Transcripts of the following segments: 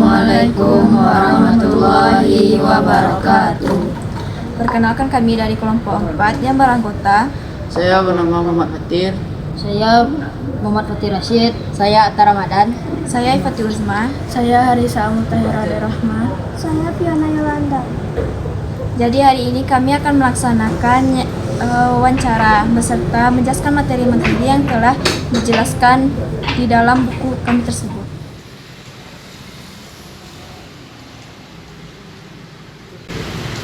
Assalamualaikum warahmatullahi wabarakatuh. Perkenalkan, kami dari kelompok 4 yang beranggota. Saya bernama Muhammad Fatir. Saya Muhammad Fatir Rashid. Saya Atta Ramadan. Saya Ifatul Uzma. Saya Harisa Mutahira Rahma. Saya Fiona Yolanda. Jadi hari ini kami akan melaksanakan wawancara beserta menjelaskan materi-materi yang telah dijelaskan di dalam buku kami tersebut.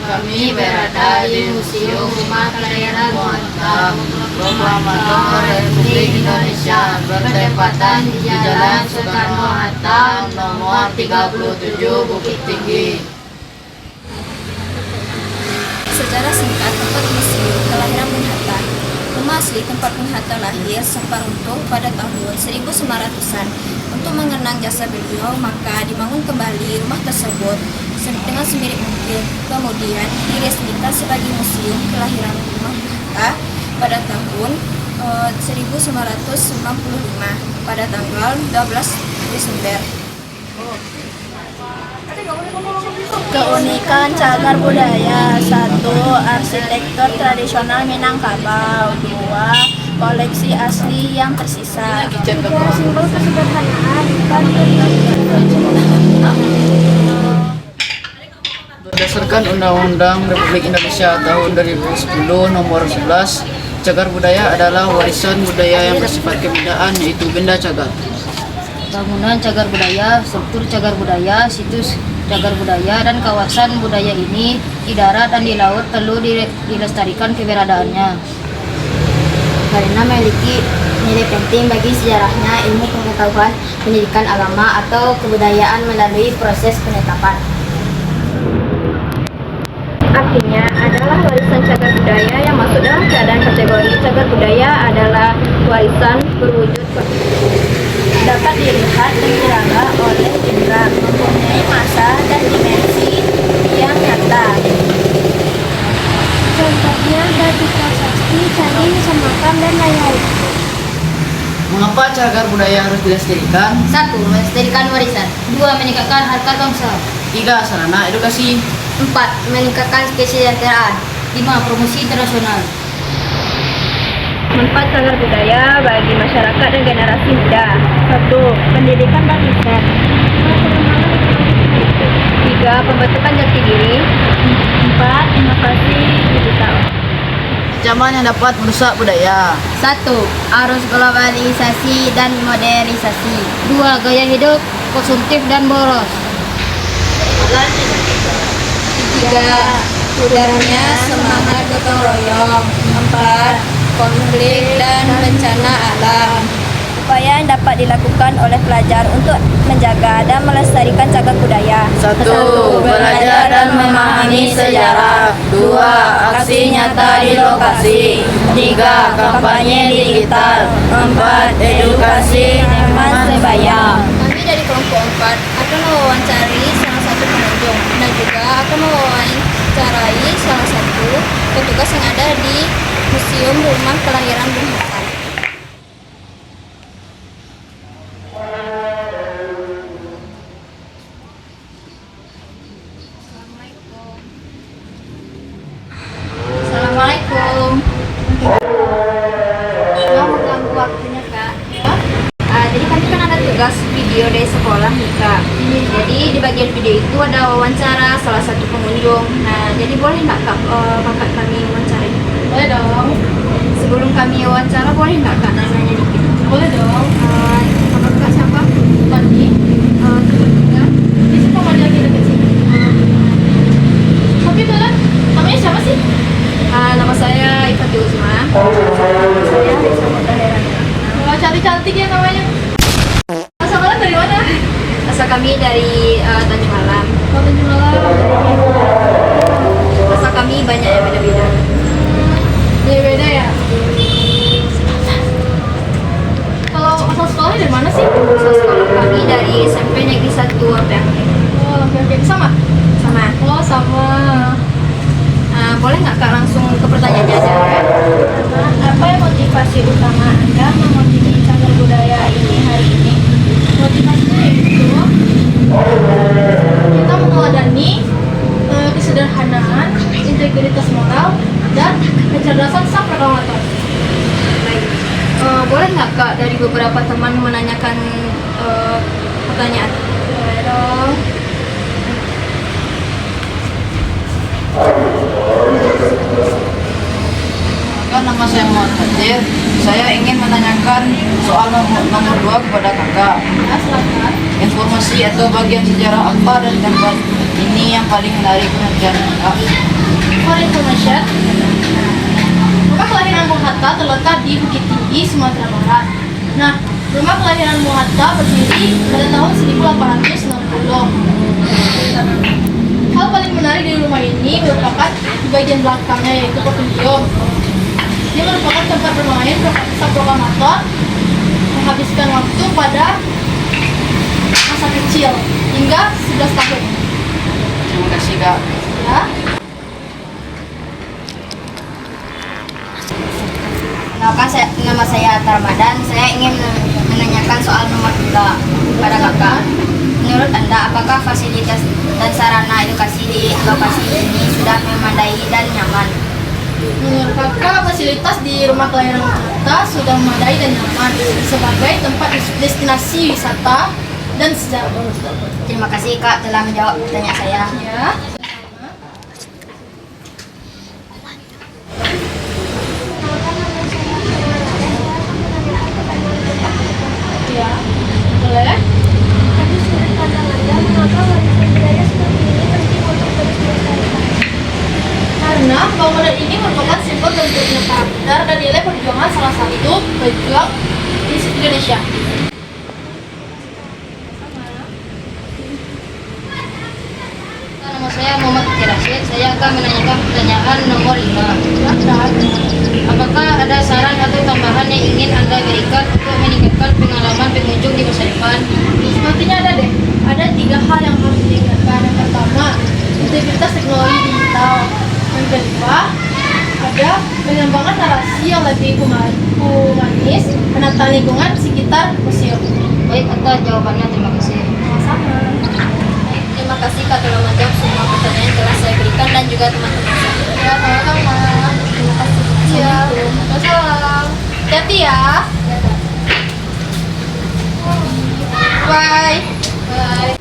Kami berada di Museum Rumah Kelahiran Muhammad Muhammadiyah Republik Indonesia, bertempatan di Jalan Soekarno-Hatta nomor 37 Bukit Tinggi. Secara singkat, tempat museum kelahiran Bung Hatta. Rumah asli tempat Bung Hatta lahir sempat runtuh pada tahun 1900-an. Untuk mengenang jasa beliau, maka dibangun kembali rumah tersebut dengan semirip mungkin. Kemudian diresmikan sebagai museum kelahiran rumah Bung Hatta pada tahun 1995 pada tanggal 12 Desember. Keunikan cagar budaya: 1. Arsitektur tradisional Minangkabau. 2. Koleksi asli yang tersisa. 3. Simbol kesederhanaan dan Berdasarkan Undang-Undang Republik Indonesia tahun 2010 nomor 11, cagar budaya adalah warisan budaya yang bersifat kebudayaan, yaitu benda cagar. Bangunan cagar budaya, struktur cagar budaya, situs cagar budaya, dan kawasan budaya ini di darat dan di laut perlu dilestarikan keberadaannya karena memiliki nilai penting bagi sejarahnya, ilmu pengetahuan, pendidikan agama atau kebudayaan melalui proses penetapan. Artinya adalah warisan cagar budaya yang masuk dalam keadaan kategori cagar budaya adalah warisan berwujud dapat dilihat dan diraba oleh indera, mempunyai massa dan dimensi yang nyata. contohnya batu prasasti, candi, semakam, dan lain-lain. Mengapa cagar budaya harus dilestarikan? 1. Melestarikan warisan. 2. Meningkatkan harkat bangsa. 3. Sarana edukasi. 4. Meningkatkan kesejahteraan. 5. Promosi internasional. Manfaat cagar budaya bagi masyarakat dan generasi muda. 1. Pendidikan dan riset. 3. Pembentukan jati diri. 4. Inovasi digital. Ancaman yang dapat merusak budaya. 1. Arus globalisasi dan modernisasi. 2. Gaya hidup konsumtif dan boros. 3. Pudarnya semangat gotong royong. 4. Konflik dan bencana alam. Upaya yang dapat dilakukan oleh pelajar untuk menjaga dan melestarikan cagar budaya. 1. Belajar dan memahami sejarah. 2. Aksi nyata di lokasi. 3. Kampanye digital. 4. Edukasi Mas sebaya. Kami dari kelompok 4 akan mewawancari salah satu pengunjung dan juga akan mewawancarai salah satu petugas yang ada di Museum Rumah Kelahiran Bung Hatta. Assalamualaikum. Mau mengganggu waktunya, Kak? Jadi kami kan ada tugas video dari sekolah nih, Kak. Jadi di bagian video itu ada wawancara salah satu pengunjung. Nah, jadi boleh nggak Kak, kakak kami wawancarai? Boleh dong. Sebelum kami wawancara, boleh nggak Kak nanya dikit? Boleh dong. Kakak Kak siapa? Tadi Teman-temannya? di situ mau lagi dekat sini. Oke, tuh namanya siapa sih? Nama saya Ifatul Uzma. Saya Harisa Mutahira. Oh, cantik-cantik ya namanya. Asal kalian dari mana? Asal kami dari Tanjung Alam. Oh, Tanjung Alam. Asal kami banyak yang beda-beda. Beda ya. Kalau asal sekolahnya dari mana sih? Asal sekolah kami dari SMP Negeri 1 Ampeng. Oh, oke, sama. Sama. Oh, sama. Boleh nggak Kak langsung ke pertanyaannya aja? Apa yang motivasi utama Anda mengunjungi cagar budaya ini hari ini? Motivasinya itu integritas moral, dan kecerdasan sang proklamator. Boleh nggak Kak dari beberapa teman menanyakan pertanyaan? Boleh dong. Kan nama saya Muhammad Fatir. Saya ingin menanyakan soal nomor 2 kepada kakak. Ya, silakan. Informasi atau bagian sejarah apa dan tempat ini yang paling menarik perhatian kakak? For information, rumah kelahiran Bung Hatta terletak di Bukit Tinggi, Sumatera Barat. Nah, rumah kelahiran Bung Hatta berdiri pada tahun 1860. Hal paling menarik di rumah ini merupakan di bagian belakangnya, yaitu pavilion. Dia merupakan tempat bermain sang proklamator menghabiskan waktu pada masa kecil hingga 11 tahun. Terima kasih kak. Ya. Nama saya Atta Ramadan. Saya ingin menanyakan soal nomor 2 pada kakak. Menurut Anda, apakah fasilitas dan sarana edukasi di lokasi ini sudah memadai dan nyaman? Menurut kakak, fasilitas di rumah kelahiran kita sudah memadai dan nyaman sebagai tempat destinasi wisata dan sejarah. Terima kasih Kak telah menjawab pertanyaan saya. Ya. Ya, boleh. Karena bangunan ini merupakan simbol bentuknya karakter dan nilai perjuangan salah satu pejuang di Indonesia. Nama saya Muhammad Fatir Rashid. Saya akan menanyakan pertanyaan nomor 5. Apakah ada saran atau tambahan yang ingin Anda berikan untuk meningkatkan pengalaman pengunjung di masa depan? Sepertinya ada deh. Ada 3 hal yang harus diingatkan. Yang pertama, integritas teknologi digital. Yang kedua, ada pengembangan narasi yang lebih humanis, menata lingkungan sekitar museum. Baik atas jawabannya, terima kasih. Sama-sama. Baik, terima kasih Kak telah menjawab semua pertanyaan yang telah saya berikan dan juga teman-teman saya. Ya, sama-sama. Terima kasih. Ya, salam. Hati ya. Bye. Bye.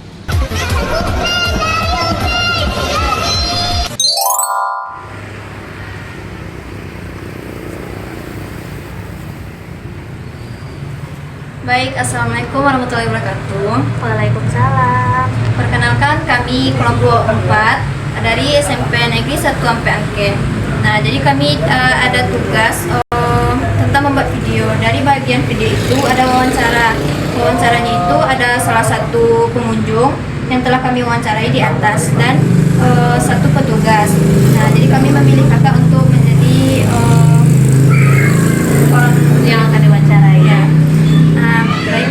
Baik, Assalamualaikum warahmatullahi wabarakatuh. Waalaikumsalam. Perkenalkan, kami kelompok 4 dari SMP Negeri 1 sampai Angke. Nah, jadi kami ada tugas tentang membuat video. Dari bagian video itu ada wawancara. Wawancaranya itu ada salah satu pengunjung yang telah kami wawancarai di atas dan satu petugas. Nah, jadi kami memilih kakak untuk menjadi orang yang akan diwawancarai ya. Nah, baik,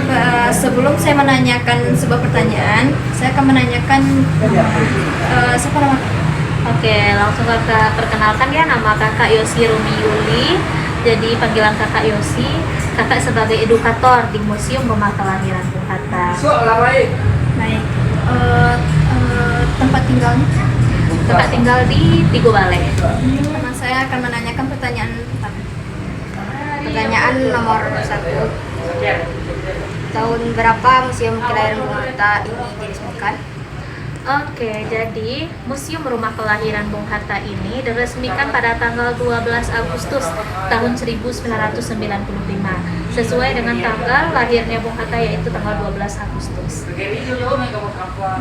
sebelum saya menanyakan sebuah pertanyaan, saya akan menanyakan siapa nama? Oke, langsung kakak perkenalkan ya, nama kakak Yosi Rumi Yuli. Jadi panggilan kakak Yosi, kakak sebagai edukator di Museum Rumah Kelahiran Bung Hatta. Baik, tempat tinggalnya? Kakak tinggal di Tigo Balai. Nah, saya akan menanyakan pertanyaan pertama. Pertanyaan nomor 1. Tahun berapa Museum Kelahiran Bung Hatta ini diresmikan? Oke, jadi Museum Rumah Kelahiran Bung Hatta ini diresmikan pada tanggal 12 Agustus tahun 1995 sesuai dengan tanggal lahirnya Bung Hatta, yaitu tanggal 12 Agustus.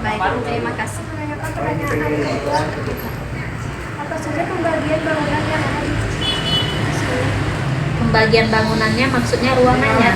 Baik, terima kasih. Pertanyaan kedua, apa saja pembagian bangunan yang ada di Pembagian bangunannya maksudnya ruangannya.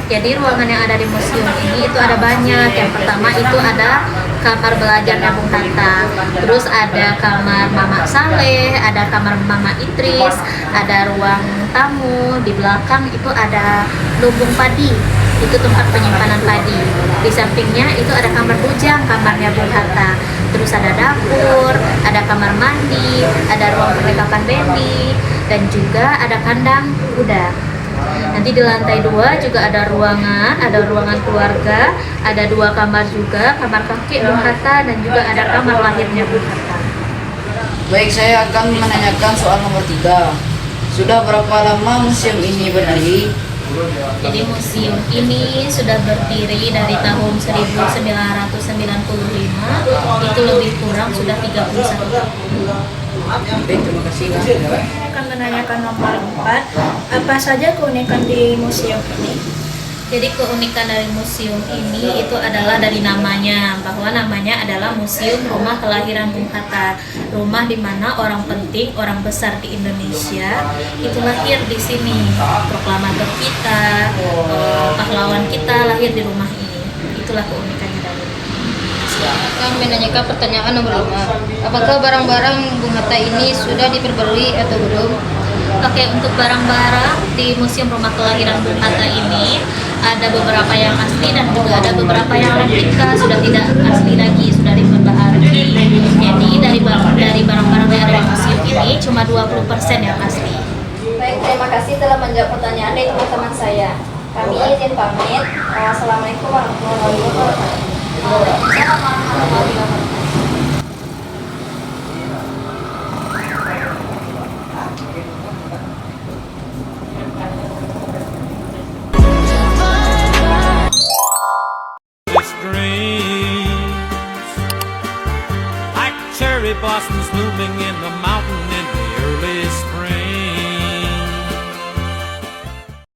Jadi ruangan yang ada di museum ini itu ada banyak. Yang pertama itu ada kamar belajarnya Bung Hatta, terus ada kamar Mama Saleh, ada kamar Mama Idris, ada ruang tamu, di belakang itu ada lumbung padi, itu tempat penyimpanan padi. Di sampingnya itu ada kamar bujang, kamarnya Bung Hatta. Terus ada dapur, ada kamar mandi, ada ruang perlengkapan bendi, dan juga ada kandang kuda. Nanti di lantai 2 juga ada ruangan keluarga, ada 2 kamar juga, kamar kakek Bung Hatta dan juga ada kamar lahirnya Bung Hatta. Baik, saya akan menanyakan soal nomor 3. Sudah berapa lama museum ini berdiri? Jadi museum ini sudah berdiri dari tahun 1995, itu lebih kurang sudah 31 tahun. Baik, terima kasih Kak. Saya akan menanyakan nomor 4. Apa saja keunikan di museum ini? Jadi keunikan dari museum ini itu adalah dari namanya, bahwa namanya adalah Museum Rumah Kelahiran Bung Hatta, rumah di mana orang penting, orang besar di Indonesia itu lahir di sini. Proklamator kita, pahlawan kita lahir di rumah ini. Itulah keunikannya dari ini. Akan menanyakan pertanyaan nomor 5. Apakah barang-barang Bung Hatta ini sudah diperbarui atau belum? Oke, untuk barang-barang di Museum Rumah Kelahiran Bung Hatta ini ada beberapa yang asli dan juga ada beberapa yang replika, sudah tidak asli lagi, sudah diperbaharui. Jadi dari barang-barang yang ada di museum ini cuma 20% yang asli. Baik, terima kasih telah menjawab pertanyaan dari teman-teman saya. Kami izin pamit. Assalamualaikum warahmatullahi wabarakatuh. dreams like cherry blossoms blooming